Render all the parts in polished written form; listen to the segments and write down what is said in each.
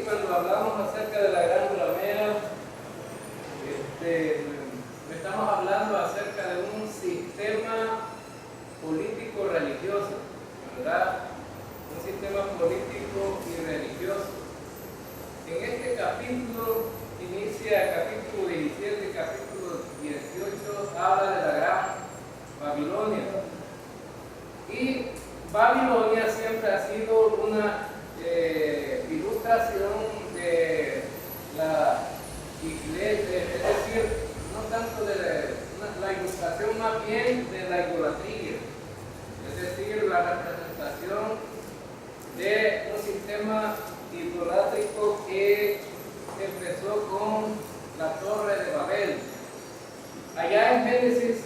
cuando hablamos acerca de la gran ramera, estamos hablando acerca de un sistema político-religioso, ¿verdad? Un sistema político y religioso. En este capítulo, inicia el capítulo 17, capítulo 18, habla de la gran Babilonia. Y Babilonia siempre ha sido una ilustración de la iglesia, es decir, no tanto de la ilustración, más bien de la idolatría, es decir, la representación de un sistema idolátrico que empezó con la Torre de Babel. Allá en Génesis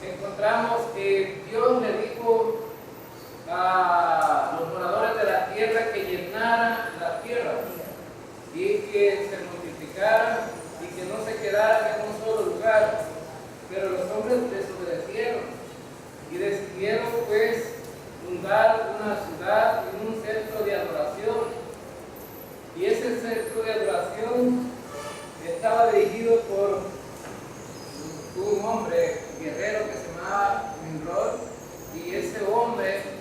encontramos que Dios le dijo a los moradores de la tierra que llenaran la tierra y que se multiplicaran y que no se quedaran en un solo lugar. Pero los hombres desobedecieron y decidieron pues fundar una ciudad y un centro de adoración. Y ese centro de adoración estaba dirigido por un hombre guerrero que se llamaba Nimrod, y ese hombre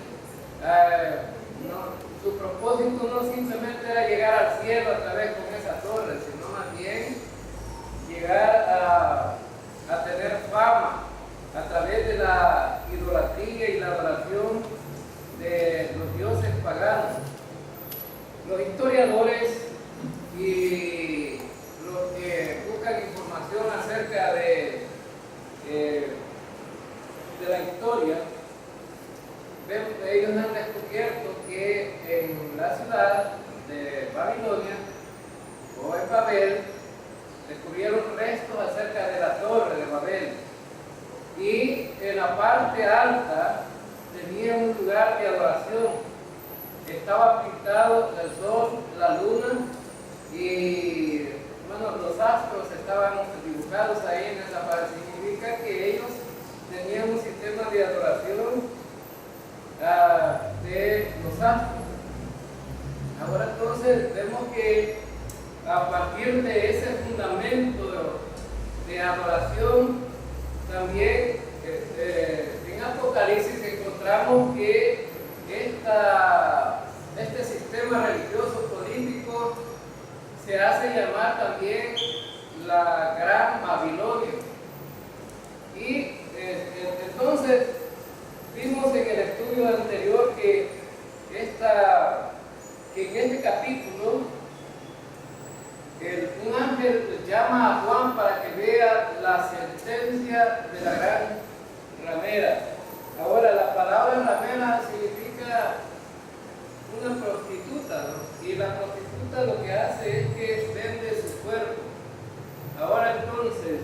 su propósito no simplemente era llegar al cielo a través con esa torre, sino más bien llegar a tener fama a través de la idolatría y la adoración de los dioses paganos. Los historiadores y los que buscan información acerca de la historia, ellos han descubierto que en la ciudad de Babilonia o en Babel descubrieron restos acerca de la Torre de Babel, y en la parte alta tenía un lugar de adoración. Estaba pintado el sol, la luna y bueno, los astros estaban dibujados ahí en esa parte. Significa que ellos tenían un sistema de adoración de los astros. Ahora entonces vemos que a partir de ese fundamento de adoración, también en Apocalipsis encontramos que este sistema religioso político se hace llamar también la Gran Babilonia. Y entonces vimos en el estudio anterior que en este capítulo un ángel llama a Juan para que vea la sentencia de la gran ramera. Ahora, la palabra ramera significa una prostituta, ¿no? Y la prostituta lo que hace es que vende su cuerpo. Ahora entonces,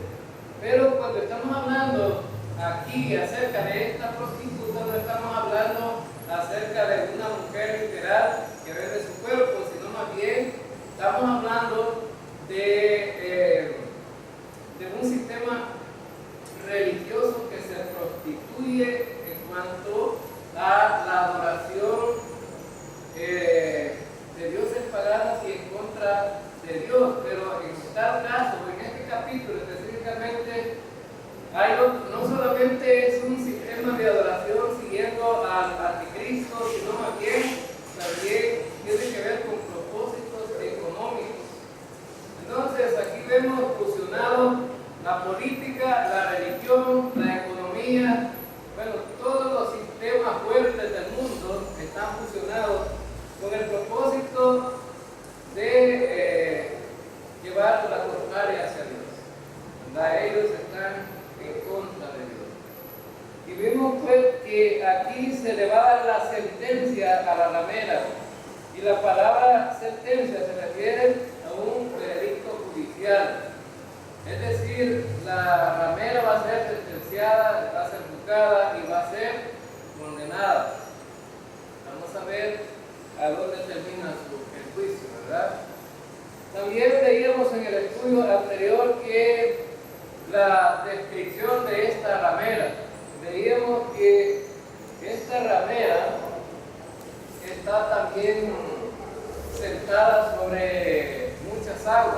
pero cuando estamos hablando aquí acerca de esta prostituta, no estamos hablando acerca de una mujer literal que vende su cuerpo, sino más bien estamos hablando de un sistema religioso que se prostituye en cuanto a la adoración de dioses paganos y en contra de Dios. Pero en tal caso, en este capítulo específicamente, no solamente es un sistema de adoración siguiendo al anticristo, sino más bien también tiene que ver con propósitos económicos. Entonces aquí vemos fusionado la política, la religión, la economía. Bueno, todos los sistemas fuertes del mundo están fusionados con el propósito de llevar la contraria hacia Dios, ¿verdad? Ellos están en contra de Dios. Y vemos pues que aquí se le va a dar la sentencia a la ramera, y la palabra sentencia se refiere a un veredicto judicial. Es decir, la ramera va a ser sentenciada, va a ser juzgada y va a ser condenada. Vamos a ver a dónde termina el juicio, ¿verdad? También veíamos en el estudio anterior que la descripción de esta ramera, veíamos que esta ramera está también sentada sobre muchas aguas.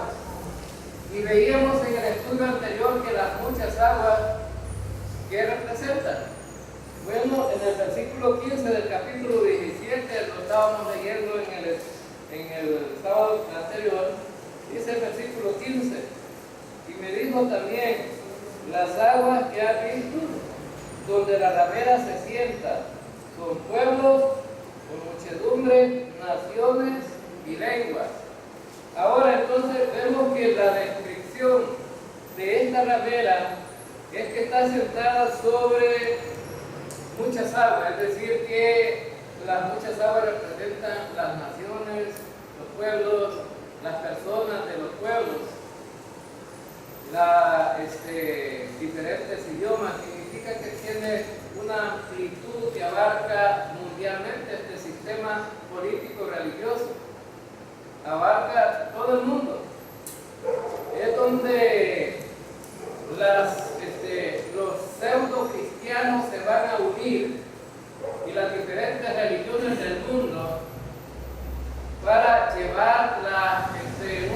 Y veíamos en el estudio anterior que las muchas aguas, ¿qué representan? Bueno, en el versículo 15 del capítulo 17, lo estábamos leyendo en el sábado anterior, dice el versículo 15, y me dijo también, las aguas que has visto, donde la ramera se sienta, son pueblos, con muchedumbre, naciones y lenguas. Ahora entonces vemos que la descripción de esta ramera es que está sentada sobre muchas aguas, es decir, que las muchas aguas representan las naciones, los pueblos, las personas de los pueblos, diferentes idiomas. Significa que tiene una amplitud que abarca mundialmente este sistema político religioso, abarca todo el mundo. Es donde los pseudo cristianos se van a unir y las diferentes religiones del mundo para llevarla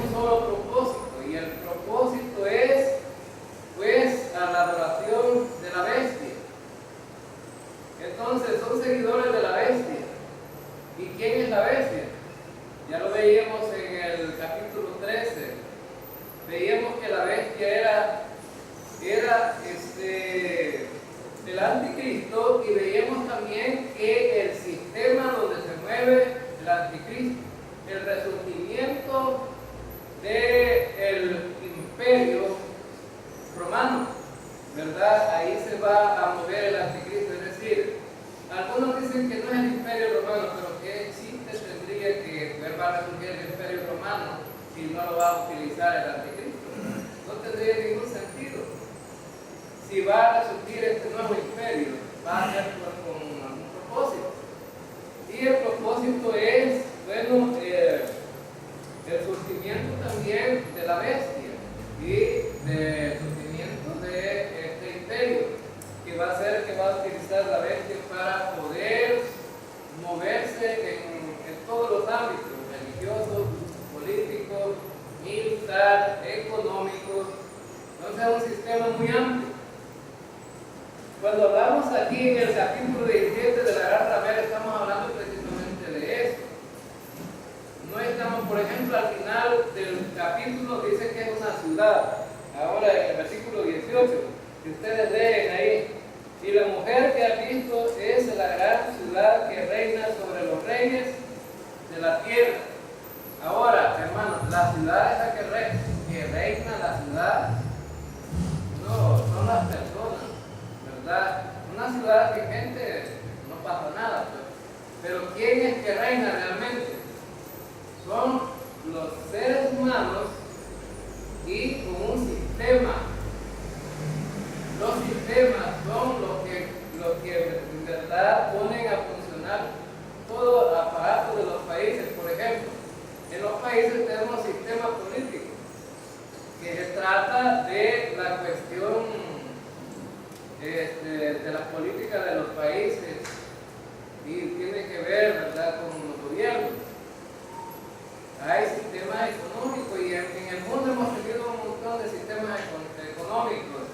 un solo propósito, y el propósito es pues a la adoración de la bestia. Entonces son seguidores de la bestia. ¿Y quién es la bestia? Ya lo veíamos en el capítulo 13. Veíamos que la bestia era el anticristo, y veíamos también que el sistema donde se mueve el anticristo, el resurgimiento del imperio romano, ¿verdad? Ahí se va a mover el anticristo. Es decir, algunos dicen que no es el imperio romano, pero ¿qué chiste tendría que va a resurgir el imperio romano si no lo va a utilizar el anticristo? No tendría ningún sentido. Si va a resurgir este nuevo imperio, va a ser con algún propósito. Y el propósito es, bueno, el surgimiento también de la bestia y del surgimiento de este imperio, que va a utilizar la bestia para poder moverse en todos los ámbitos, religiosos, políticos, militar, económicos. Entonces es un sistema muy amplio. Cuando hablamos aquí en el capítulo 17 de la gran ramera, estamos hablando precisamente de eso. No estamos, por ejemplo, al final del capítulo dice que es una ciudad. Ahora en el versículo 18, que ustedes leen ahí, y la mujer que ha visto es la gran ciudad que reina sobre los reyes de la tierra. Ahora, hermanos, la ciudad esa que reina la ciudad, no, son las personas, ¿verdad? Una ciudad que gente no pasa nada, pero ¿quién es que reina realmente? Son los seres humanos y con un sistema. Los sistemas son los que en verdad ponen a funcionar todo el aparato de los países. Por ejemplo, en los países tenemos sistema político que se trata de la cuestión de las políticas de los países y tiene que ver, ¿verdad?, con los gobiernos. Hay sistemas económicos y en el mundo hemos tenido un montón de sistemas económicos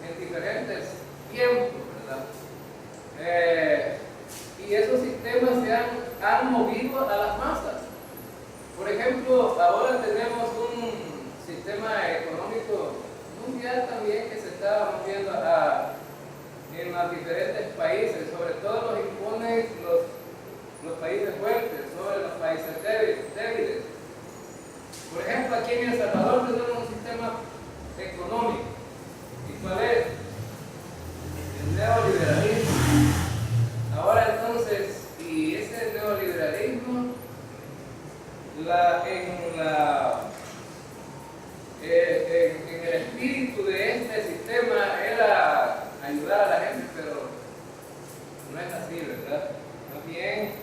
en diferentes tiempos, ¿verdad? Y esos sistemas se han movido a las masas. Por ejemplo, ahora tenemos un sistema económico mundial también que se está moviendo en los diferentes países. Sobre todo los imponen los países fuertes sobre los países débiles. Por ejemplo, aquí en El Salvador tenemos un sistema económico. ¿Y cuál es? El neoliberalismo. Ahora entonces, y ese neoliberalismo, en el espíritu de este sistema era ayudar a la gente, pero no es así, ¿verdad? Más bien,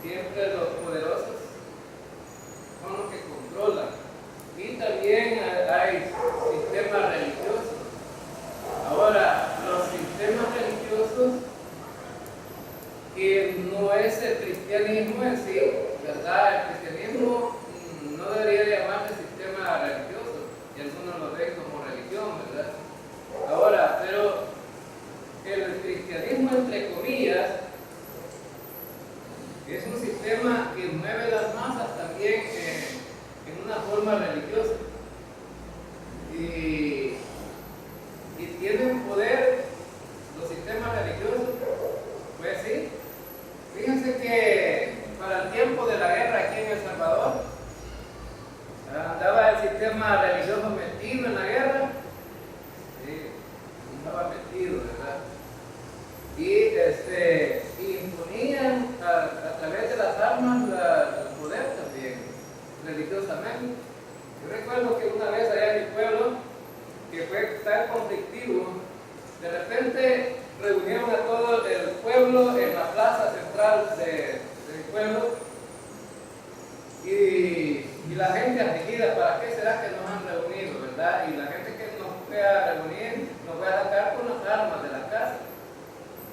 siempre los poderosos son los que controlan. Y también hay sistemas religiosos. Ahora, los sistemas religiosos, que no es el cristianismo en sí, ¿verdad? El cristianismo no debería llamarse sistema forma religiosa. Y tienen poder los sistemas religiosos. Pues sí. Fíjense que para el tiempo de la guerra aquí en El Salvador, andaba el sistema religioso metido en la guerra. Sí, estaba metido, ¿verdad? Y imponían a través de las armas el poder también, religiosamente. Yo recuerdo que una vez allá en mi pueblo, que fue tan conflictivo, de repente reunieron a todo el pueblo en la plaza central de mi pueblo, y la gente afligida, ¿para qué será que nos han reunido, verdad? Y la gente que nos fue a reunir, nos fue a sacar con las armas de la casa.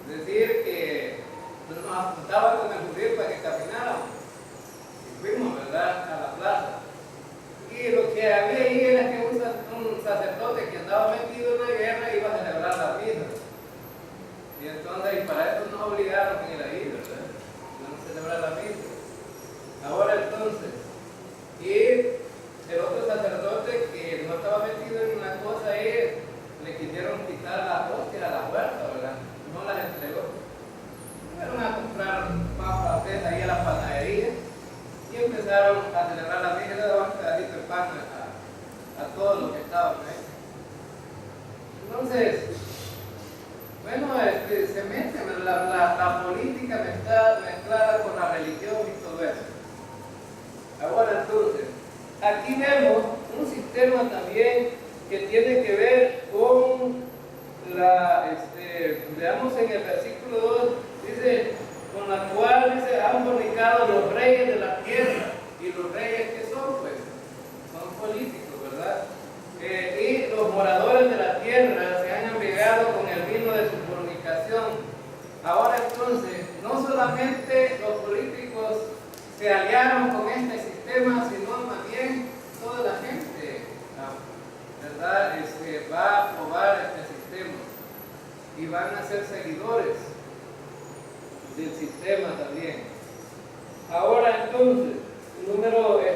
Es decir, que nos apuntaban con el judío para que camináramos. Y fuimos, ¿verdad?, a la plaza. Y lo que había ahí era que un sacerdote que andaba metido en la guerra iba a celebrar la misa. Y entonces, y para eso nos obligaron a ir ahí, ¿verdad? A celebrar la misa. Ahora entonces, y el otro sacerdote que no estaba metido en una cosa ahí, le quisieron quitar la hostia a la fuerza, ¿verdad? No las entregó. Fueron a comprar papas ahí a la panadería y empezaron a celebrar la misa, le daban un pedacito de pan a todos los que estaban ahí. Entonces, bueno, se mete la política mezclada con la religión y todo eso. Ahora entonces, aquí vemos un sistema también que tiene que ver con veamos en el versículo 2, dice, con la cual, dice, han fornicado los reyes de la tierra. Y los reyes, ¿qué son? Pues, son políticos, ¿verdad? Y los moradores de la tierra se han embriagado con el vino de su fornicación. Ahora entonces, no solamente los políticos se aliaron con este sistema, sino más bien toda la gente, ¿verdad? Va a aprobar este sistema y van a ser seguidores del sistema también. Ahora entonces,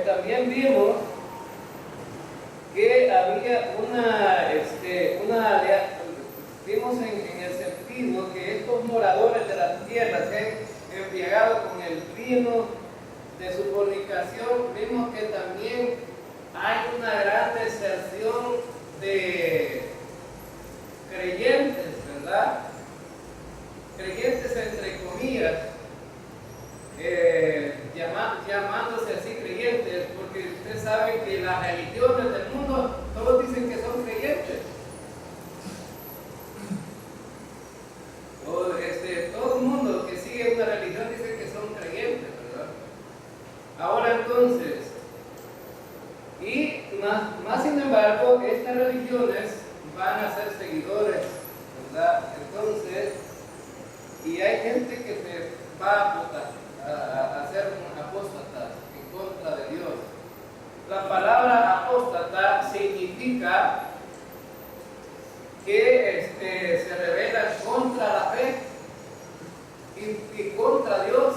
también vimos que había vimos en el sentido que estos moradores de la tierra se han embriagado con el vino de su fornicación. Vimos que también hay una gran deserción de creyentes, ¿verdad? Creyentes entre comillas, llamándose así creyentes, porque usted sabe que las religiones del mundo todos dicen que son creyentes. Todo el mundo que sigue una religión dice que son creyentes, ¿verdad? Ahora entonces, y más sin embargo, estas religiones van a ser seguidores, ¿verdad? Entonces, y hay gente que se va a ser apóstatas en contra de Dios. La palabra apóstata significa que se rebelan contra la fe y contra Dios.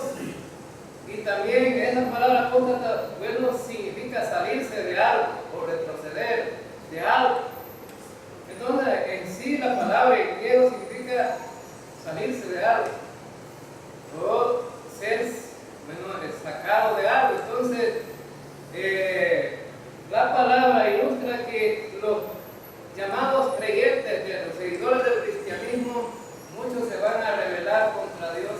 Y también esa palabra apóstata, bueno, significa salirse de algo o retroceder de algo. Entonces, en sí la palabra en griego significa salirse de algo o ser, sacado de algo. Entonces, la palabra ilustra que los llamados creyentes, los seguidores del cristianismo, muchos se van a rebelar contra Dios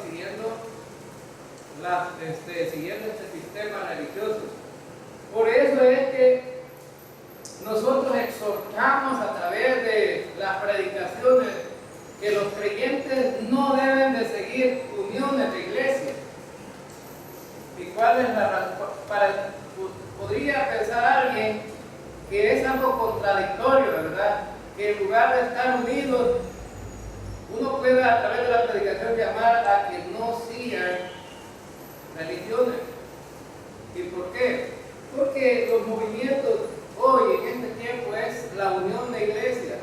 siguiendo este sistema religioso. Por eso es que nosotros exhortamos a través de las predicaciones que los creyentes no deben de seguir uniones de iglesia. ¿Y cuál es la razón? Podría pensar alguien que es algo contradictorio, ¿verdad? Que en lugar de estar unidos, uno puede a través de la predicación llamar a que no sigan religiones. ¿Y por qué? Porque los movimientos hoy en este tiempo es la unión de iglesias,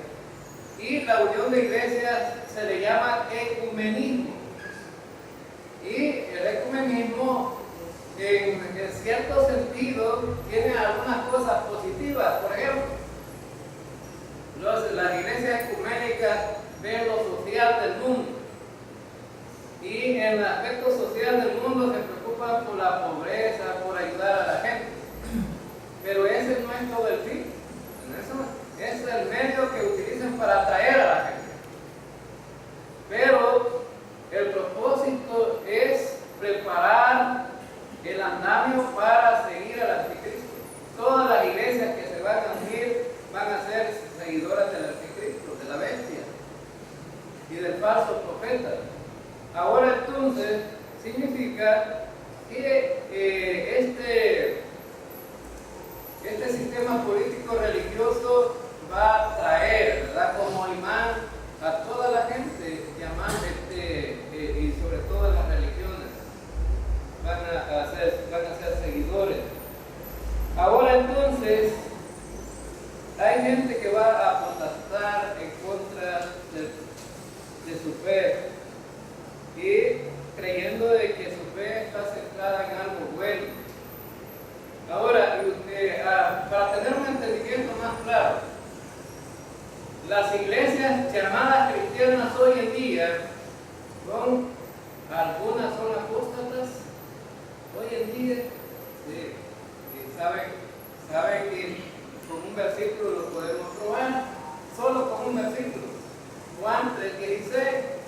y la unión de iglesias se le llama ecumenismo, y el ecumenismo en cierto sentido tiene algunas cosas cosas positivas. Por ejemplo, las iglesias ecuménicas ven lo social del mundo y en el aspecto social del mundo se preocupan por la pobreza, por ayudar a la gente. Pero ese no es todo el fin. Eso es el medio que utilizan para atraer a la gente. Pero el propósito es preparar el andamio para seguir al anticristo. Todas las iglesias que se van a unir van a ser seguidoras del anticristo, de la bestia y del falso profeta. Ahora entonces significa que este sistema político religioso va a traer, ¿verdad?, como imán a toda la gente y sobre todo en las religiones van a ser seguidores. Ahora entonces hay gente que va a apostar en contra de su fe y creyendo de que su fe está centrada en algo bueno. Ahora, para tener un entendimiento más claro, las iglesias llamadas cristianas hoy en día, algunas son apóstatas, hoy en día, sí, y saben que con un versículo lo podemos probar, solo con un versículo. Juan 3:16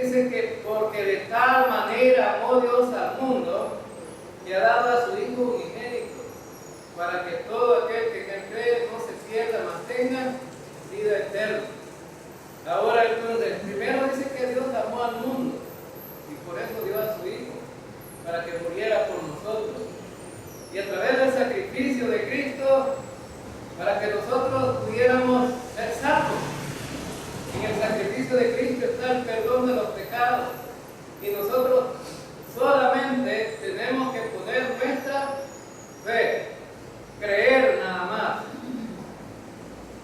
dice que porque de tal manera amó Dios al mundo que ha dado a su Hijo unigénito, para que todo aquel que cree no se pierda, mas tenga vida eterna. Ahora entonces, primero dice que Dios amó al mundo y por eso dio a su Hijo, para que muriera por nosotros. Y a través del sacrificio de Cristo, para que nosotros pudiéramos ser salvos. En el sacrificio de Cristo está el perdón de los pecados. Y nosotros solamente tenemos que poner nuestra fe, creer nada más.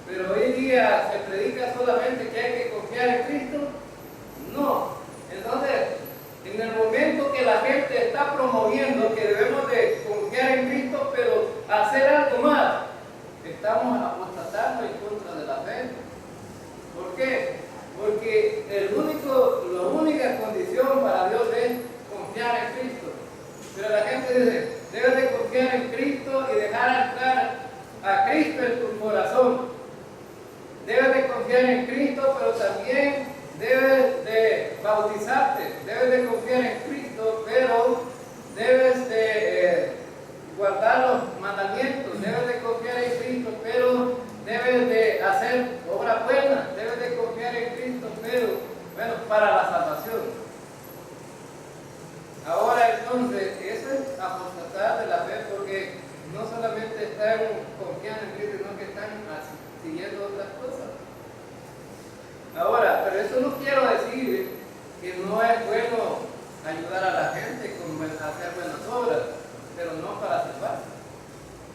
Pero hoy día se predica solamente que hay que confiar en Cristo. No. Entonces, en el momento que la gente está promoviendo que debemos de confiar en Cristo, pero hacer algo más, estamos apostatando en contra de la fe. ¿Por qué? Porque la única condición para Dios es confiar en Cristo. Pero la gente dice, debes de confiar en Cristo y dejar entrar a Cristo en tu corazón. Debes de confiar en Cristo, pero también debes de bautizarte. Debes de confiar en Cristo, pero debes de guardar los mandamientos. Debes de confiar en Cristo, pero debes de hacer obra buena. Debes de confiar en Cristo, pero bueno, para la salvación. Ahora entonces, eso es apostatar de la fe, porque no solamente están confiando en Cristo, sino que están siguiendo otras cosas. Ahora, pero eso no quiero decir que no es bueno ayudar a la gente con hacer buenas obras, pero no para salvarse,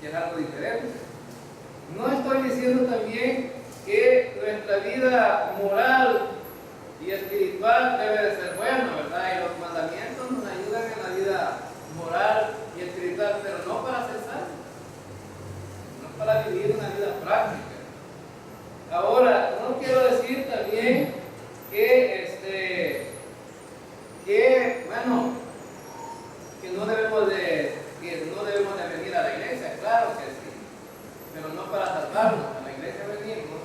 que es algo diferente. No estoy diciendo también que nuestra vida moral y espiritual debe de ser buena, ¿verdad? Y los mandamientos nos ayudan en la vida moral y espiritual, pero no para ser salvos, no para vivir una vida práctica. Ahora, no quiero decir también que no debemos de venir a la iglesia, claro que sí, pero no para salvarnos. A la iglesia venimos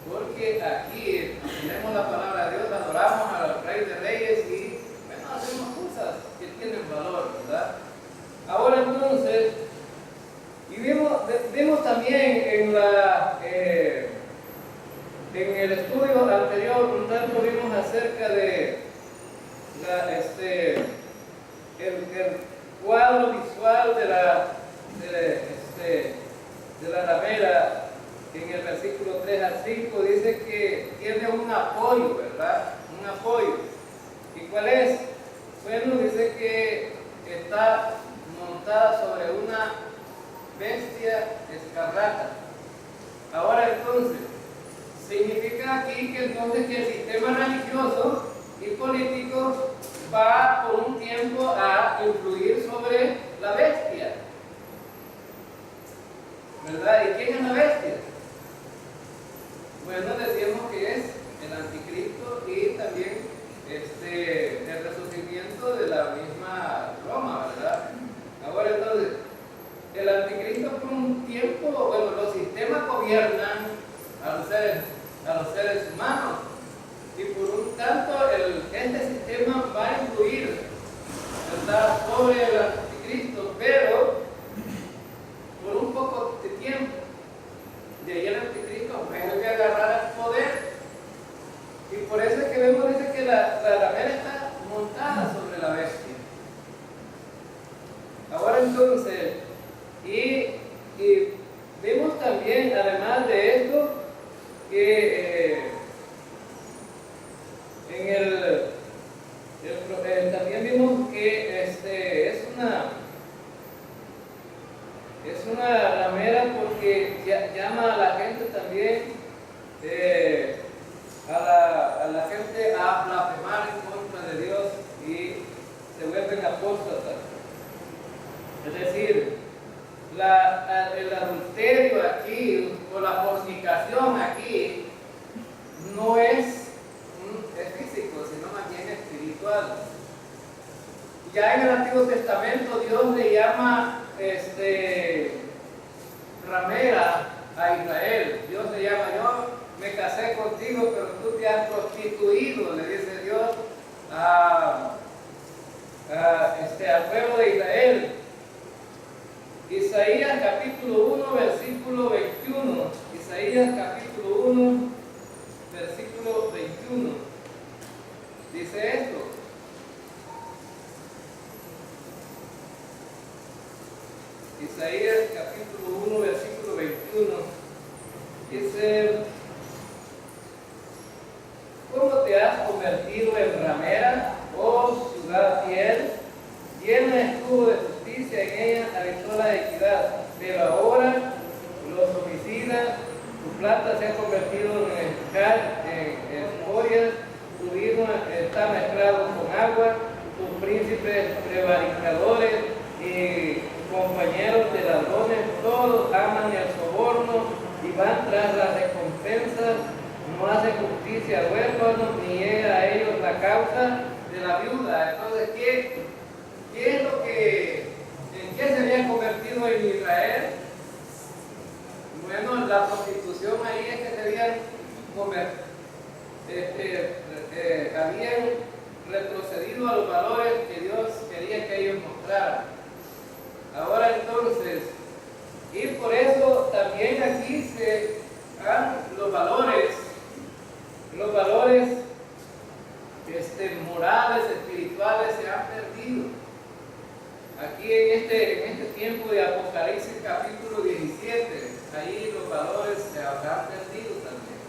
porque aquí tenemos la palabra de Dios, adoramos al Rey de Reyes y hacemos cosas que tienen valor, ¿verdad? Ahora entonces, y vimos también en el estudio anterior, un tanto vimos acerca de el cuadro visual de la ramera. En el versículo 3 al 5 dice que tiene un apoyo, ¿verdad? Un apoyo. ¿Y cuál es? Bueno, dice que está montada sobre una bestia escarlata. Ahora entonces, significa aquí que entonces que el sistema religioso y político va por un tiempo a influir sobre la Ahora entonces, y vimos también, además de esto, que también vimos que es una ramera porque llama a la gente también, a la gente a blasfemar en contra de Dios y se vuelven apóstatas. Es decir, el adulterio aquí o la fornicación aquí no es físico, sino más bien espiritual. Ya en el Antiguo Testamento Dios le llama ramera a Israel. Dios le llama: yo me casé contigo, pero tú te has prostituido, le dice Dios al pueblo de Israel. Isaías capítulo 1, versículo 21. Isaías capítulo 1, versículo 21. Dice esto: Isaías capítulo 1, versículo 21. Dice: ¿cómo te has convertido en ramera, oh ciudad fiel? Llena estuvo de justicia, en ella habitó la equidad. Pero ahora los homicidas, tu plata se ha convertido en escorias, tu vino está mezclado con agua, tus príncipes prevaricadores y compañeros de ladrones, todos aman el soborno y van tras las recompensas, no hacen justicia al huérfano, ni llega a ellos la causa de la viuda. Entonces, ¿qué es lo en qué se había convertido en Israel? Bueno, la prostitución ahí es que se habían habían retrocedido a los valores que Dios quería que ellos mostraran. Ahora entonces, y por eso también aquí los valores morales, espirituales se han perdido. Aquí en este tiempo de Apocalipsis capítulo 17, ahí los valores se han perdido también.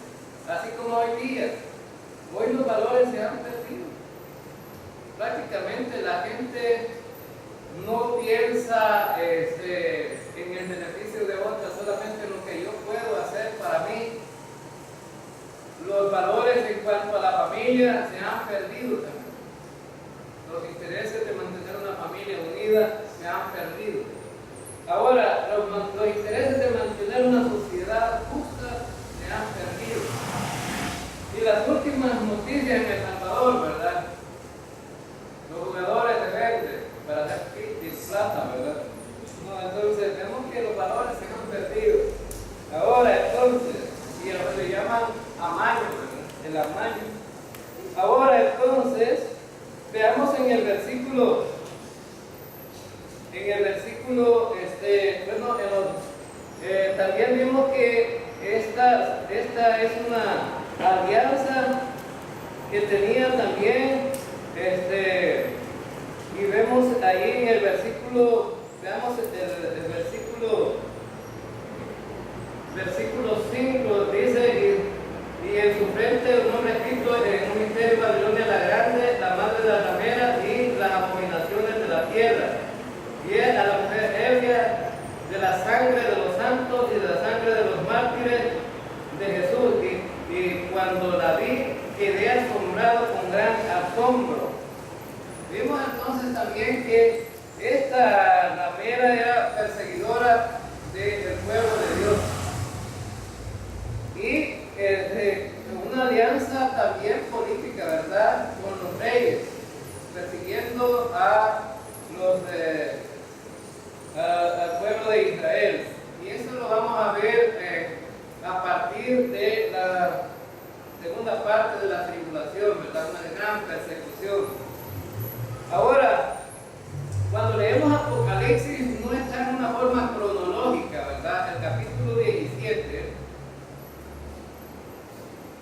Así como hoy día, hoy los valores se han perdido. Prácticamente la gente no piensa en el beneficio de otros, solamente en lo que yo puedo hacer para mí. Los valores en cuanto a la familia se han perdido también. Los intereses de mantener una familia unida se han perdido. Ahora, los intereses de mantener una sociedad justa se han perdido. Y las últimas noticias en El Salvador, ¿verdad? Los jugadores de verde para hacer plata, ¿verdad? No, entonces vemos que los valores se han perdido. Ahora, entonces, y lo que le llaman amaño, ¿verdad? El amaño. Ahora, entonces, veamos en el versículo, también vimos que esta es una alianza que tenía también, y vemos ahí en el versículo, veamos el versículo 5, dice: y en su frente un nombre escrito en un misterio: Babilonia la grande, la madre de las rameras y las abominaciones de la tierra. Y es a la mujer ebria de la sangre de los santos y de la sangre de los mártires de Jesús. Y cuando la vi, quedé asombrado con gran asombro. Vimos entonces también que esta ramera era perseguidora del pueblo de Dios. Y una alianza también política, ¿verdad?, con los reyes, persiguiendo al pueblo de Israel. Y eso lo vamos a ver a partir de la segunda parte de la tribulación, ¿verdad?, una gran persecución. Ahora, cuando leemos Apocalipsis, no está en una forma cronológica, ¿verdad? El capítulo 17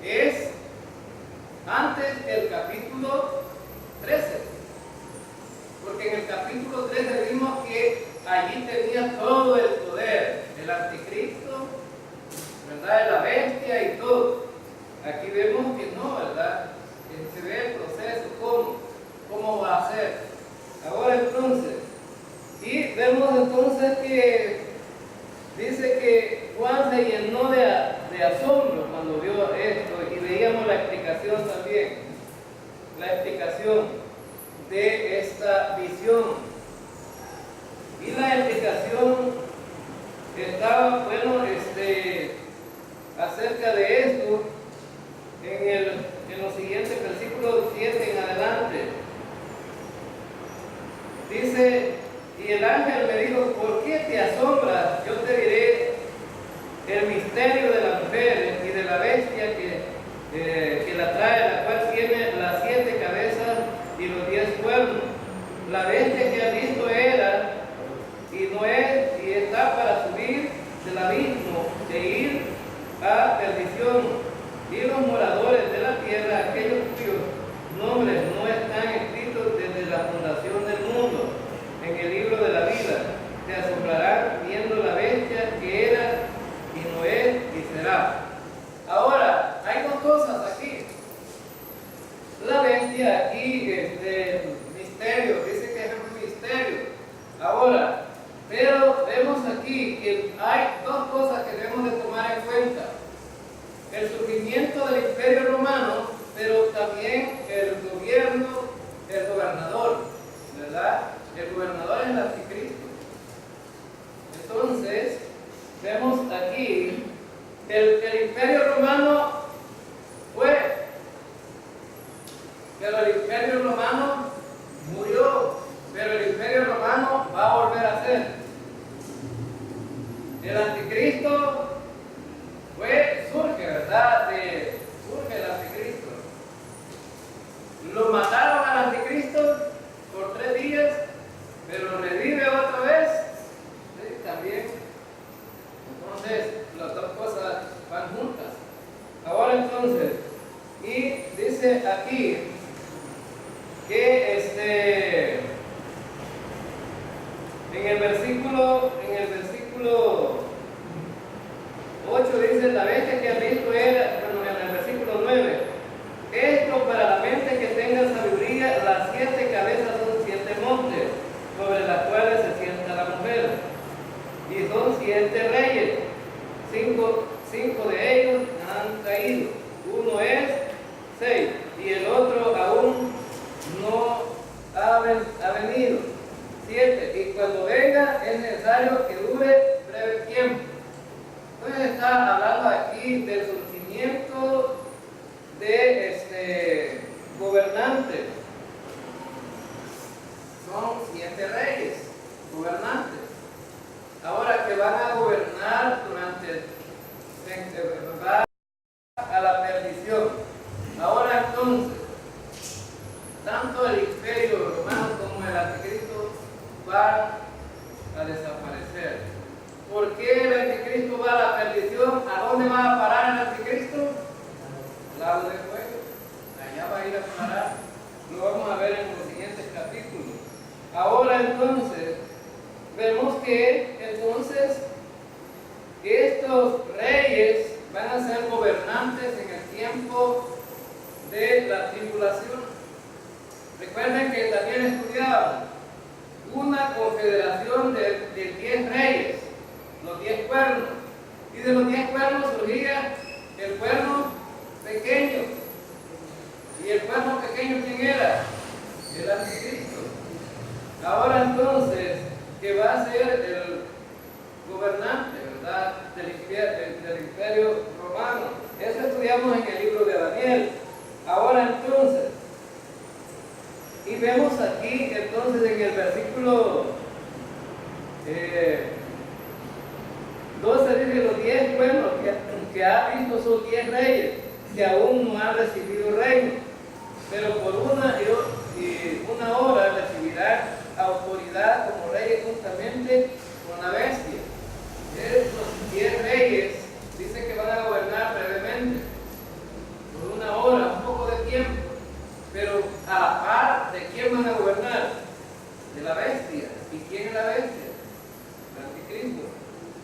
es antes del capítulo 13, porque en el capítulo 13 vimos que allí tenía todo el poder, el anticristo, ¿verdad? La bestia y todo. Aquí vemos que no, ¿verdad? Se ve el proceso, cómo va a ser. Ahora entonces, y vemos entonces que dice que Juan se llenó de asombro cuando vio esto, y veíamos la explicación también, la explicación de esta visión. Y la explicación estaba, bueno, acerca de esto en los siguientes versículos 7 en adelante. Dice, y el ángel me dijo, ¿por qué te asombras? Yo te diré el misterio de la mujer y de la bestia que la trae, la cual tiene las 7 cabezas y los 10 cuernos. La bestia que has visto era y no es, y está para subir del abismo, de ir a perdición. Y los moradores de la tierra, aquellos cuyos nombres no están escritos desde la fundación del mundo en el libro de la vida, se asombrarán viendo la bestia que era y no es y será. Ahora, hay dos cosas aquí. La bestia aquí, misterio, dice que es un misterio. Ahora, pero vemos aquí que hay dos cosas que debemos de tomar en cuenta. El surgimiento del Imperio Romano, pero también el gobernador, ¿verdad? El gobernador es el anticristo. Entonces, vemos aquí, el Imperio Romano fue, pero el Imperio Romano murió, pero el Imperio Romano va a volver a ser. El anticristo surge, ¿verdad? Surge el anticristo. Lo mataron al anticristo por 3 días, pero revive otra vez. ¿Sí? También. Entonces, las dos cosas van juntas. Ahora entonces, y dice aquí que en el versículo 8 dice, la bestia que has visto era, bueno, en el versículo 9, esto para la mente que tenga sabiduría, las 7 cabezas son 7 montes, sobre las cuales se sienta la mujer, y son 7 reyes, 5 de ellos han caído, uno es 6, y el otro aún no ha venido, 7, y cuando venga es necesario que dure breve tiempo. Entonces está hablando aquí del surgimiento de gobernantes. Son 7 reyes, gobernantes. Ahora que van a gobernar va a la perdición. Ahora entonces, tanto el Imperio Romano como el Anticristo van a desaparecer. ¿Por qué el anticristo va a la perdición? ¿A dónde va a parar el anticristo? Al lago de fuego. Allá va a ir a parar. Lo vamos a ver en los siguientes capítulos. Ahora entonces, vemos que entonces estos reyes van a ser gobernantes en el tiempo de la tribulación. Recuerden que también estudiaban una confederación de 10 reyes. Los 10 cuernos, y de los 10 cuernos surgía el cuerno pequeño. ¿Y el cuerno pequeño quién era? El anticristo. Ahora entonces, que va a ser el gobernante, ¿verdad? Del Imperio Romano. Eso estudiamos en el libro de Daniel. Ahora entonces, y vemos aquí entonces en el versículo 12 dice los 10 pueblos que ha visto son 10 reyes que aún no han recibido reino, pero por una hora recibirán autoridad como reyes juntamente con la bestia. Estos 10 reyes dicen que van a gobernar brevemente, por una hora, un poco de tiempo, pero a la par de quién van a gobernar, de la bestia. ¿Y quién es la bestia?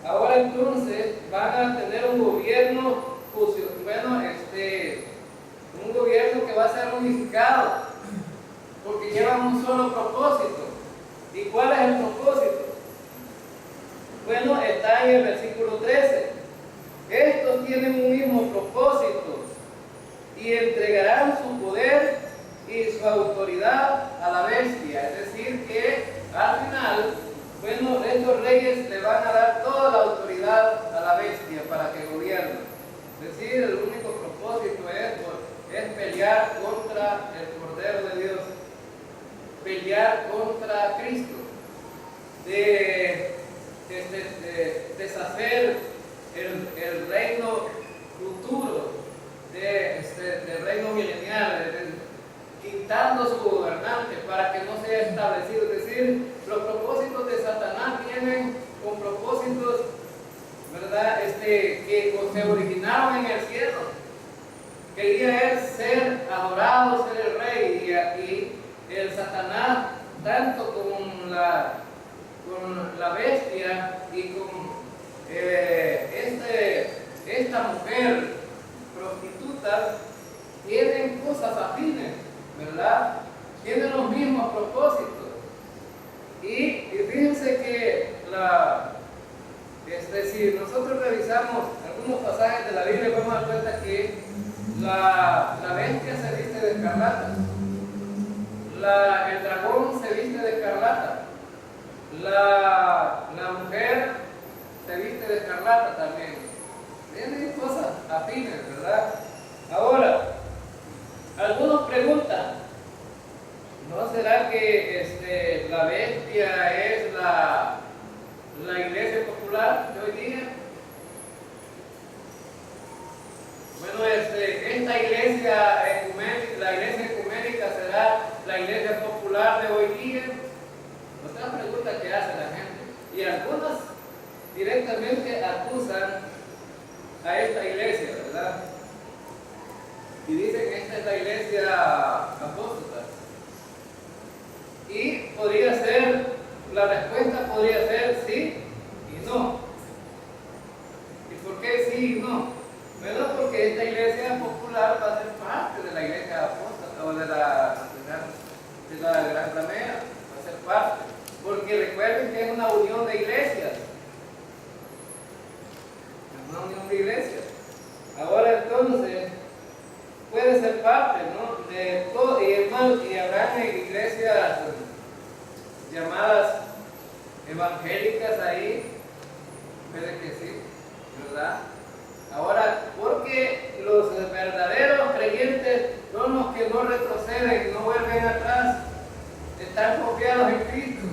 Ahora entonces van a tener un gobierno, un gobierno que va a ser unificado, porque llevan un solo propósito. ¿Y cuál es el propósito? Bueno, está en el versículo 13. Estos tienen un mismo propósito y entregarán su poder y su autoridad a la bestia. Es decir, que al final, bueno, estos reyes le van a dar toda la autoridad a la bestia para que gobierne. Es decir, el único propósito es pelear contra el Cordero de Dios, pelear contra Cristo, de deshacer el reino futuro, del reino milenial, quitando su gobernante para que no sea establecido. Es decir, los propósitos de Satanás vienen con propósitos, ¿verdad? Que se originaron en el cielo. Quería él ser adorado, ser el rey, y el Satanás, tanto con la bestia y con esta mujer prostituta, tienen cosas afines, ¿verdad? Tienen los mismos propósitos. Y fíjense que si nosotros revisamos algunos pasajes de la Biblia, vamos a dar cuenta que la bestia se viste de escarlata, el dragón se viste de escarlata, la mujer se viste de escarlata también. Tienen cosas afines, ¿verdad? Ahora, algunos preguntan, ¿no será que la bestia es la iglesia popular de hoy día? Bueno, esta iglesia ecuménica, la iglesia ecuménica, será la iglesia popular de hoy día. Otra pregunta que hace la gente. Y algunas directamente acusan a esta iglesia, ¿verdad? Y dicen que esta es la iglesia apóstata. Y podría ser, la respuesta podría ser sí y no. ¿Y por qué sí y no? Bueno, porque esta iglesia popular va a ser parte de la iglesia apóstata o de la gran ramera, va a ser parte. Porque recuerden que es una unión de iglesias. Es una unión de iglesias. Ahora entonces, puede ser parte, ¿no? De todo, y habrá iglesias llamadas evangélicas ahí, puede que sí, ¿verdad? Ahora, porque los verdaderos creyentes son los que no retroceden, no vuelven atrás, están confiados en Cristo,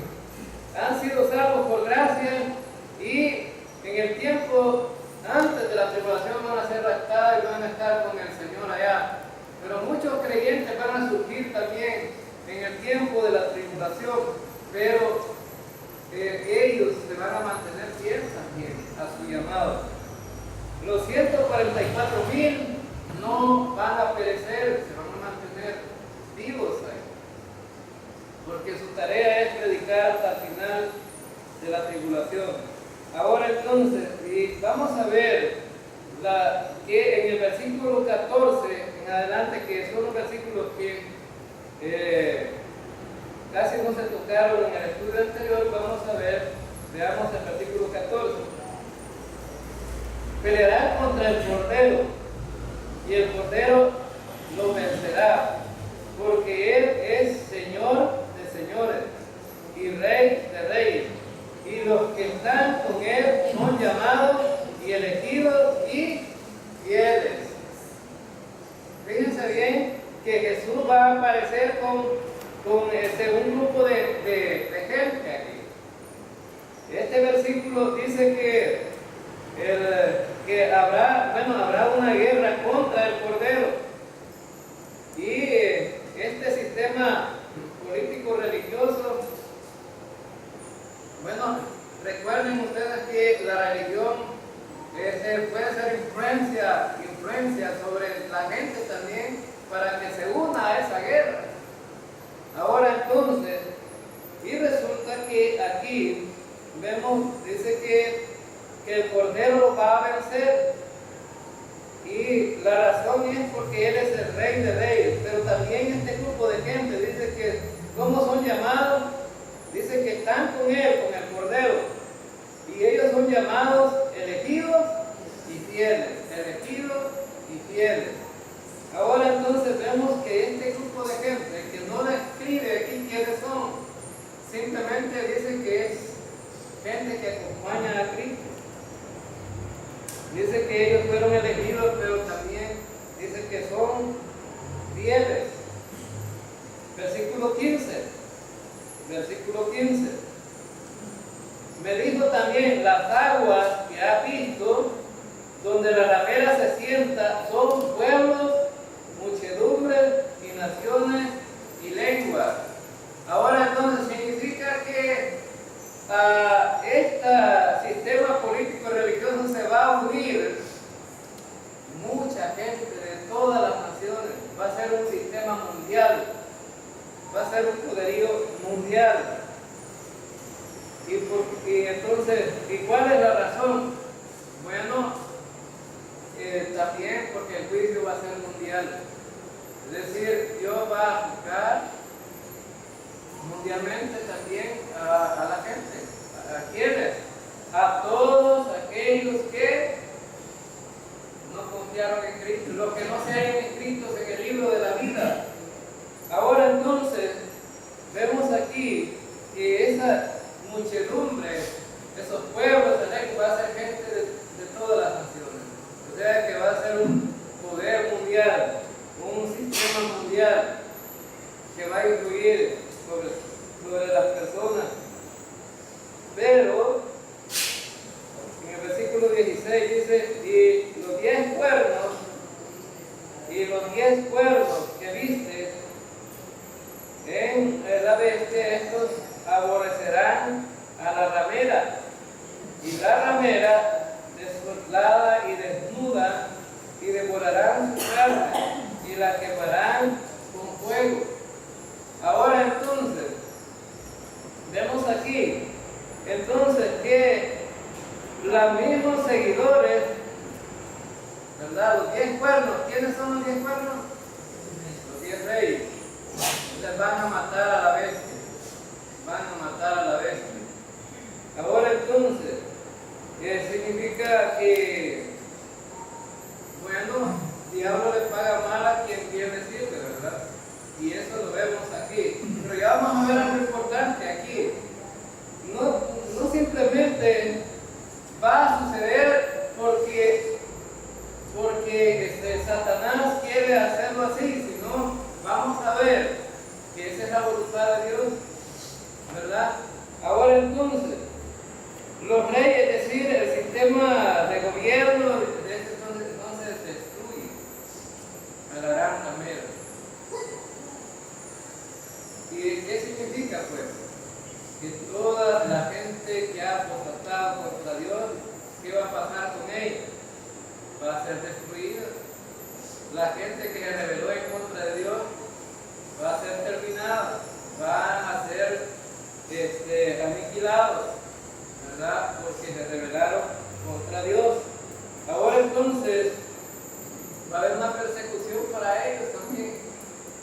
han sido salvos por gracia y en el tiempo antes de la tribulación van a ser raptados y van a estar con el Señor allá. Pero muchos creyentes van a surgir también en el tiempo de la tribulación, pero ellos se van a mantener fieles también a su llamado. Los 144,000 no van a perecer, se van a mantener vivos ahí, porque su tarea es predicar hasta el final de la tribulación. Ahora entonces, y vamos a ver que en el versículo 14 en adelante, que son los versículos que casi no se tocaron en el estudio anterior, vamos a ver, veamos el versículo 14. Peleará contra el Cordero, y el Cordero lo vencerá, porque Él es Señor de señores y Rey de reyes, y los que están con Él son llamados y elegidos y fieles. Fíjense bien que Jesús va a aparecer con un grupo de gente aquí. Este versículo dice que habrá una guerra contra el Cordero. Y este sistema político religioso, bueno, recuerden ustedes que la religión puede ser influencia sobre la gente también para que se una a esa guerra. Ahora entonces, y resulta que aquí vemos, dice que que el Cordero va a vencer. Y la razón es porque Él es el Rey de Reyes. Pero también este grupo de gente dice que, ¿cómo son llamados? Dice que están con Él, con el Cordero. Y ellos son llamados elegidos y fieles. Elegidos y fieles. Ahora entonces vemos que este grupo de gente que no describe aquí quiénes son, simplemente dice que es gente que acompaña a Cristo. Dice que ellos fueron elegidos, pero también dice que son fieles. Versículo 15. Versículo 15. Me dijo también, las aguas que ha visto, donde la ramera se sienta, son pueblos, muchedumbres y naciones y lenguas. Ahora entonces significa que este sistema político religioso se va a unir mucha gente de todas las naciones. Va a ser un sistema mundial, va a ser un poderío mundial. Y entonces, ¿y cuál es la razón? Bueno, también porque el juicio va a ser mundial. Es decir, Dios va a juzgar mundialmente también a la gente. ¿A quiénes? A todos aquellos que no confiaron en Cristo, los que no se hayan inscritos en el libro de la vida. Ahora entonces, vemos aquí que esa muchedumbre, esos pueblos, va a ser gente de todas las naciones. O sea que va a ser un poder mundial, un sistema mundial que va a influir sobre las personas. Pero en el versículo 16 dice, y los 10 cuernos que viste en la bestia, estos aborrecerán a la ramera, y la ramera desolada y desnuda, y devorarán su carne, y la quemarán con fuego. Ahora entonces, vemos aquí, entonces que los mismos seguidores, ¿verdad? Los 10 cuernos, ¿quiénes son los 10 cuernos? Los 10 reyes. Les van a matar a la bestia. Van a matar a la bestia. Ahora entonces, significa que, bueno, el diablo le paga mal a quien quiere decirle, ¿verdad? Y eso lo vemos aquí. Pero ya vamos a ver algo importante aquí. No simplemente va a suceder porque Satanás quiere hacerlo así, sino vamos a ver que esa es la voluntad de Dios, ¿verdad? Ahora entonces, los reyes, es decir, el sistema de gobierno de este entonces destruye a la gran ramera. ¿Y qué significa pues? Que toda la gente que ha apostatado contra Dios, ¿qué va a pasar con ella? Va a ser destruida. La gente que se rebeló en contra de Dios va a ser terminada, van a ser aniquilados, ¿verdad? Porque se rebelaron contra Dios. Ahora entonces va a haber una persecución para ellos también.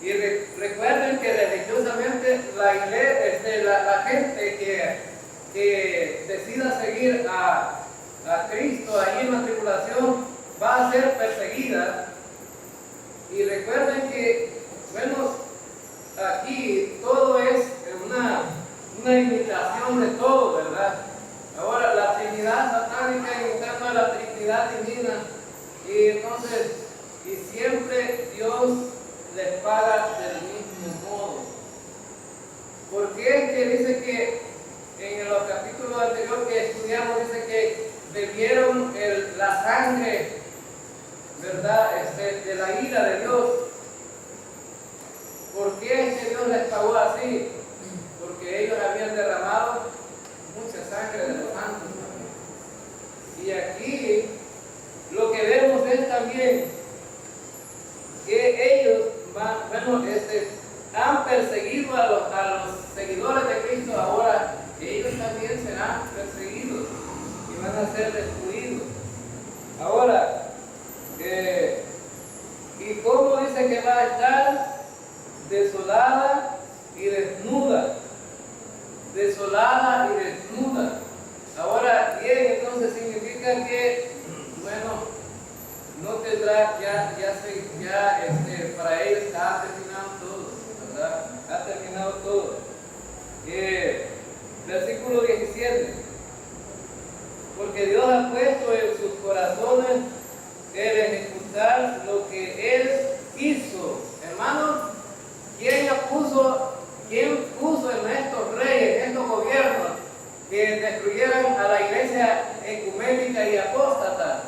Y recuerden que religiosamente la iglesia, la gente que decida seguir a Cristo ahí en la tribulación va a ser perseguida. Y recuerden que, bueno, aquí todo es una imitación de todo, ¿verdad? Ahora la Trinidad satánica imita a la Trinidad divina. Y entonces, y siempre Dios les paga del mismo modo. ¿Por qué es que dice que en los capítulos anteriores que estudiamos dice que bebieron la sangre, ¿verdad? De la ira de Dios? ¿Por qué es que Dios les pagó así? Porque ellos habían derramado mucha sangre de los santos. Y aquí lo que vemos es también que ellos han perseguido a los seguidores de Cristo. Ahora ellos también serán perseguidos y van a ser destruidos. Ahora, ¿y cómo dice que va a estar? Desolada y desnuda. Desolada y desnuda. Ahora, bien, entonces significa que, bueno, no tendrá, para ellos ha terminado todo, ¿verdad? Ha terminado todo. Versículo 17. Porque Dios ha puesto en sus corazones el ejecutar lo que Él hizo. Hermanos, ¿quién puso en estos reyes, en estos gobiernos, que destruyeran a la iglesia ecuménica y apóstata?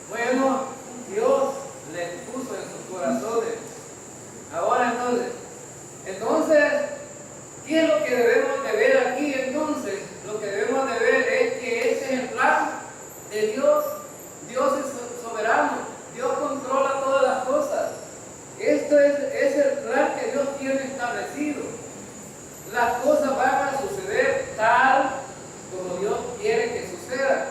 Bueno, Dios les puso en sus corazones. Ahora entonces, ¿qué es lo que debemos de ver aquí entonces? Lo que debemos de ver es que ese es el plan de Dios. Dios es soberano. Dios controla todas las cosas. Esto es el plan que Dios tiene establecido. Las cosas van a suceder tal como Dios quiere que suceda.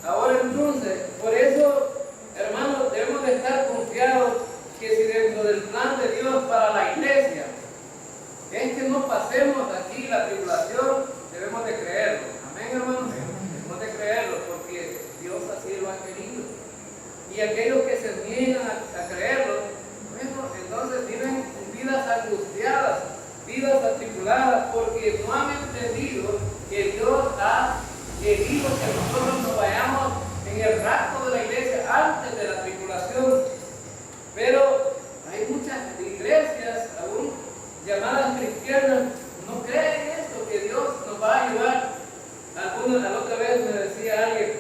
Ahora entonces, por eso, hermanos, debemos de estar confiados que si dentro del plan de Dios para la iglesia es que no pasemos aquí la tribulación, debemos de creerlo. Amén, hermanos. Debemos de creerlo porque Dios así lo ha querido. Y aquellos que se niegan a creerlo, bueno, entonces viven vidas angustiadas, vidas atribuladas, porque no han entendido que Dios ha querido que nosotros nos vayamos en el rapto de la iglesia antes de la tribulación. Pero hay muchas iglesias, aún llamadas cristianas, no creen esto, que Dios nos va a ayudar. La otra vez me decía alguien,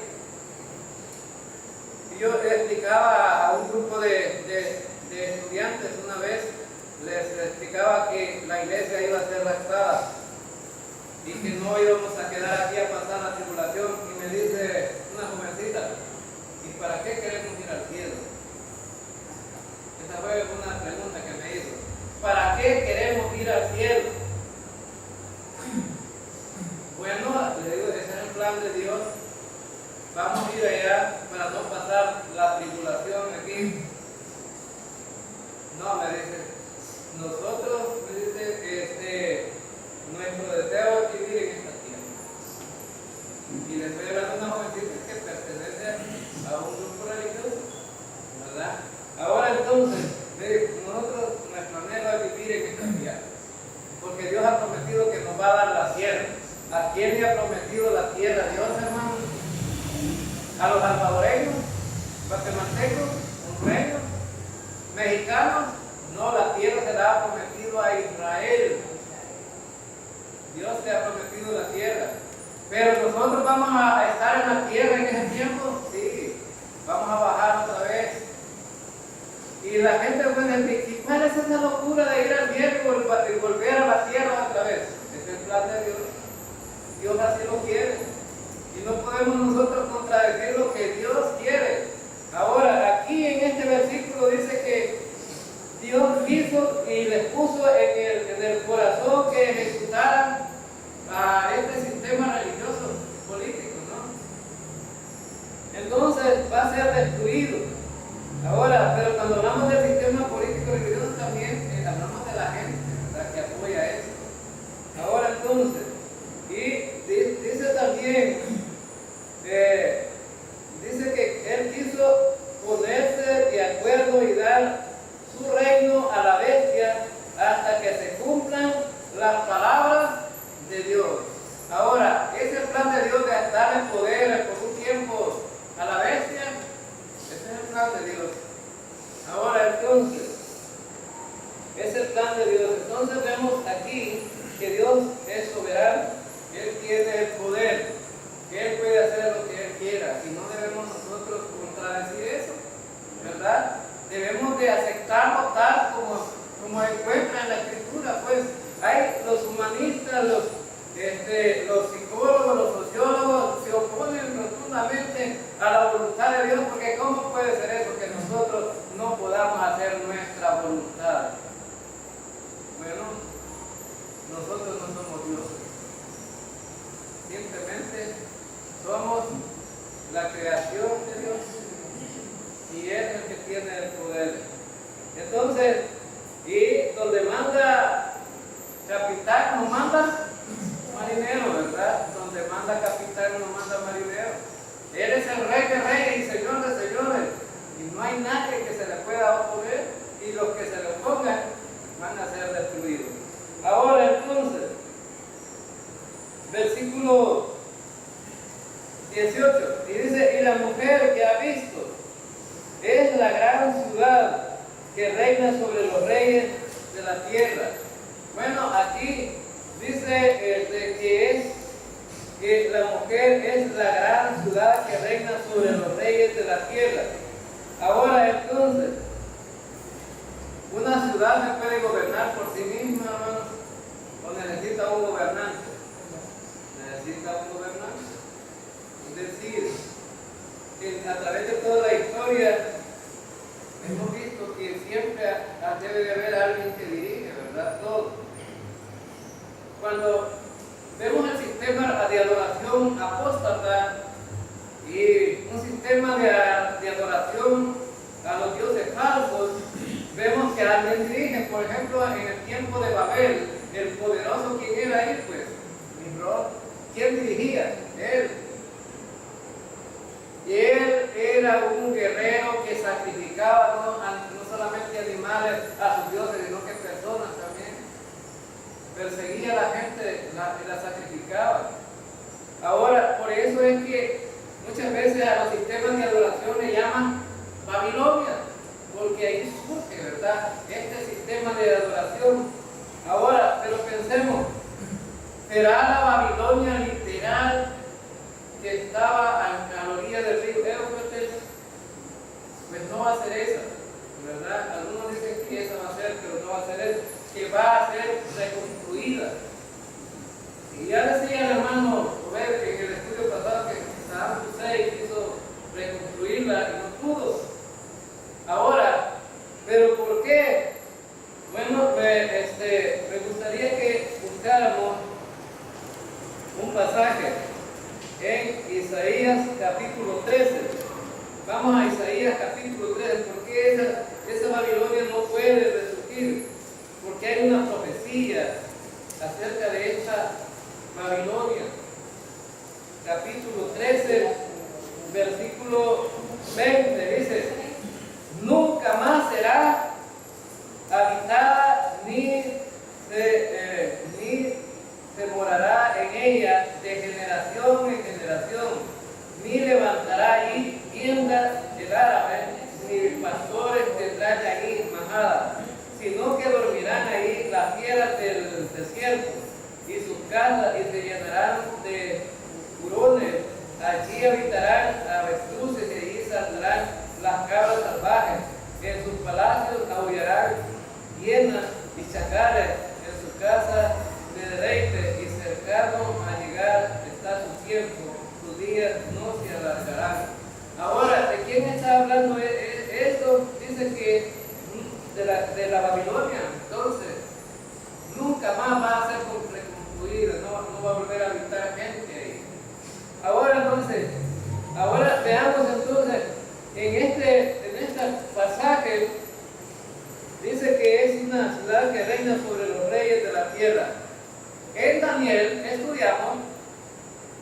y yo explicaba a un grupo de estudiantes una vez, les explicaba que la iglesia iba a ser raptada y que no íbamos a quedar aquí a pasar la tribulación. Y me dice una jovencita, ¿y para qué queremos ir al cielo? Esa fue una pregunta que me hizo. ¿Para qué queremos ir al cielo? Bueno, le digo, ese es el plan de Dios. Vamos a ir allá para no pasar la tribulación aquí. No, me dice, nosotros, me dice, nuestro deseo es vivir en esta tierra. Y le estoy hablando a una jovencita que pertenece a un grupo religioso, ¿verdad? Ahora entonces, nosotros, nuestro anhelo es vivir en esta tierra. Porque Dios ha prometido que nos va a dar la tierra. ¿A quién le ha prometido la tierra Dios, hermano? ¿A los salvadoreños? ¿Guatemaltecos? ¿Hondureños? ¿Mexicanos? No, la tierra se la ha prometido a Israel. Dios le ha prometido la tierra. Pero nosotros vamos a estar en la tierra en ese tiempo. Sí, vamos a bajar otra vez. Y la gente puede decir, ¿cuál es esa locura de ir al cielo y volver a la tierra otra vez? Es el plan de Dios. Dios así lo quiere. Y no podemos nosotros contradecir lo que Dios quiere. Ahora, aquí en este versículo dice que Dios quiso y les puso en el corazón que ejecutaran a este sistema religioso político, ¿no? Entonces va a ser destruido. Ahora, pero cuando hablamos del sistema político religioso también hablamos de la gente, ¿verdad?, que apoya eso. Ahora entonces, y dice también, dice que Él quiso ponerse de acuerdo y dar su reino a la bestia hasta que se cumplan las palabras de Dios. Ahora, ese plan de Dios de darle poder por un tiempo a la bestia, ese es el plan de Dios. Ahora entonces, es el plan de Dios. Entonces vemos aquí que Dios es soberano, Él tiene el poder, que Él puede hacer lo que Él quiera, y no debemos nosotros contradecir eso, ¿verdad? Debemos de aceptarlo tal como encuentra en la Escritura. Pues hay los humanistas, los psicólogos, los sociólogos se oponen rotundamente a la voluntad de Dios, porque ¿cómo puede ser eso que nosotros no podamos hacer nuestra voluntad? Bueno, nosotros no somos Dios, simplemente somos la creación de Dios y Él es el que tiene el poder. Entonces, y donde manda capitán no manda marinero, ¿verdad? Donde manda capitán no manda marinero. Él es el rey de reyes y señor de señores, y no hay nadie que se le pueda oponer, y los que se le opongan van a ser destruidos. Ahora entonces, versículo 18, y dice, y la mujer que ha visto es la gran ciudad que reina sobre los reyes de la tierra. Bueno, aquí dice que la mujer es la gran ciudad que reina sobre los reyes de la tierra. Ahora entonces, ¿una ciudad se puede gobernar por sí misma, hermanos? ¿O necesita un gobernante? Necesita un gobernante. Es decir, que a través de toda la historia hemos visto que siempre debe de haber alguien que dirige, ¿verdad? Todo. Cuando vemos el sistema de adoración apóstata y un sistema de adoración a los dioses falsos, vemos que alguien dirige. Por ejemplo, en el tiempo de Babel, el poderoso, ¿quién era ahí? Pues, Nimrod. ¿Quién dirigía? Él. Y él era un guerrero que sacrificaba no solamente animales a sus dioses, sino que personas también. Perseguía a la gente, la sacrificaba. Ahora, por eso es que muchas veces a los sistemas de adoración le llaman Babilonia, porque ahí surge, ¿verdad?, este sistema de adoración. Ahora, pero pensemos, ¿será la Babilonia literal que estaba a la orilla del río Éufrates? Pues no va a ser esa, ¿verdad? Algunos dicen que esa va a ser, pero no va a ser esa, que va a ser reconstruida. Y ya decía el hermano Robert que en el estudio pasado que Saddam Hussein quiso reconstruirla y no pudo. Ahora, ¿pero por qué? Bueno, me gustaría que buscáramos un pasaje en Isaías capítulo 13. Vamos a Isaías capítulo 13, porque esa Babilonia no puede resurgir, porque hay una profecía acerca de esta Babilonia. Capítulo 13, versículo 20, dice: nunca más será habitada ni se morará en ella de generación en generación, ni levantará ahí tienda el árabe, ni pastores tendrán ahí majada, sino que dormirán ahí las fieras del desierto, y sus casas y se llenarán de hurones. Allí habitarán avestruces y allí saldrán las cabras salvajes. En sus palacios aullarán hienas y chacales, en su casa de deleite, y cercano a llegar está su tiempo, sus días no se alargarán. Ahora, ¿de quién está hablando esto? Dice que de la Babilonia. Entonces, nunca más va a ser reconstruida, no va a volver a habitar gente ahí. Ahora entonces, veamos entonces, en este pasaje, dice que es una ciudad que reina sobre los reyes de la tierra. En Daniel estudiamos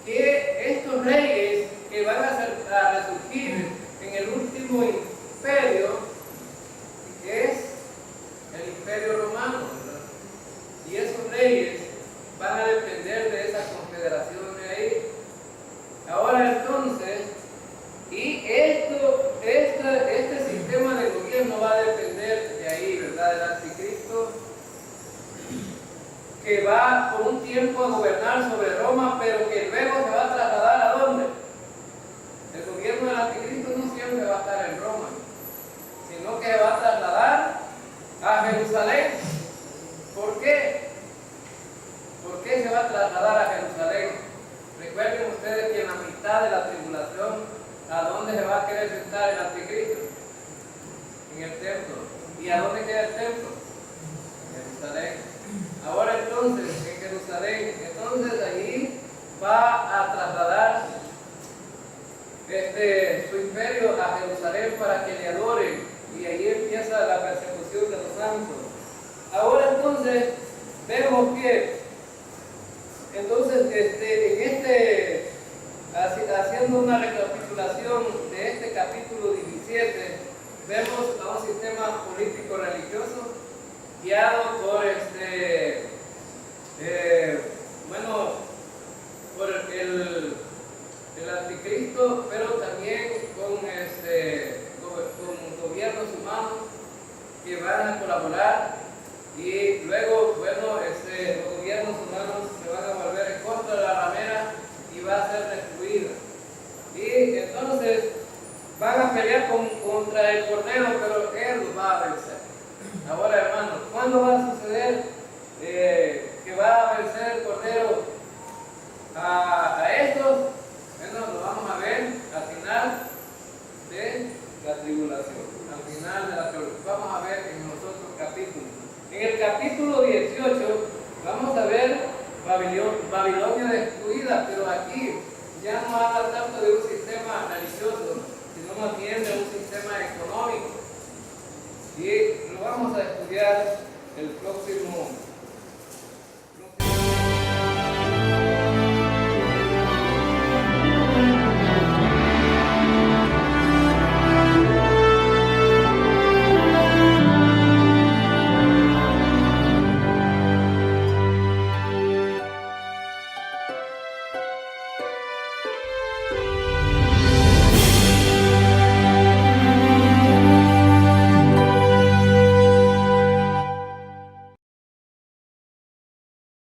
que estos reyes que van a resurgir en el último imperio es el imperio romano, ¿verdad? Y esos reyes van a depender de esa confederación de ahí. Ahora entonces, y este sistema de gobierno va a depender de ahí, ¿verdad? Del anticristo, que va por un tiempo a gobernar sobre Roma, pero que luego se va a trasladar ¿a dónde? El gobierno del anticristo no siempre va a estar en Roma, sino que se va a trasladar a Jerusalén. ¿Por qué? ¿Por qué se va a trasladar a Jerusalén? Recuerden ustedes que en la mitad de la tribulación, ¿a dónde se va a querer sentar el anticristo? En el templo. ¿Y a dónde queda el templo? En Jerusalén. Ahora entonces, en Jerusalén, entonces allí va a trasladar su imperio a Jerusalén para que le adoren, y ahí empieza la persecución de los santos. Ahora entonces vemos que entonces haciendo una recapitulación de este capítulo 17, vemos a un sistema político religioso guiado por por el anticristo, pero también con gobiernos humanos que van a colaborar, y luego, los gobiernos humanos se van a volver en contra de la ramera y va a ser destruida. Y entonces van a pelear contra el Cordero, pero Él los va a vencer. Ahora, hermanos, ¿cuándo va a suceder que va a vencer el Cordero a estos? Bueno, lo vamos a ver al final de la tribulación. Al final de la tribulación. Vamos a ver en los otros capítulos. En el capítulo 18 vamos a ver Babilonia destruida, pero aquí ya no habla tanto de un sistema religioso, sino más bien de un sistema económico. Y lo vamos a estudiar el próximo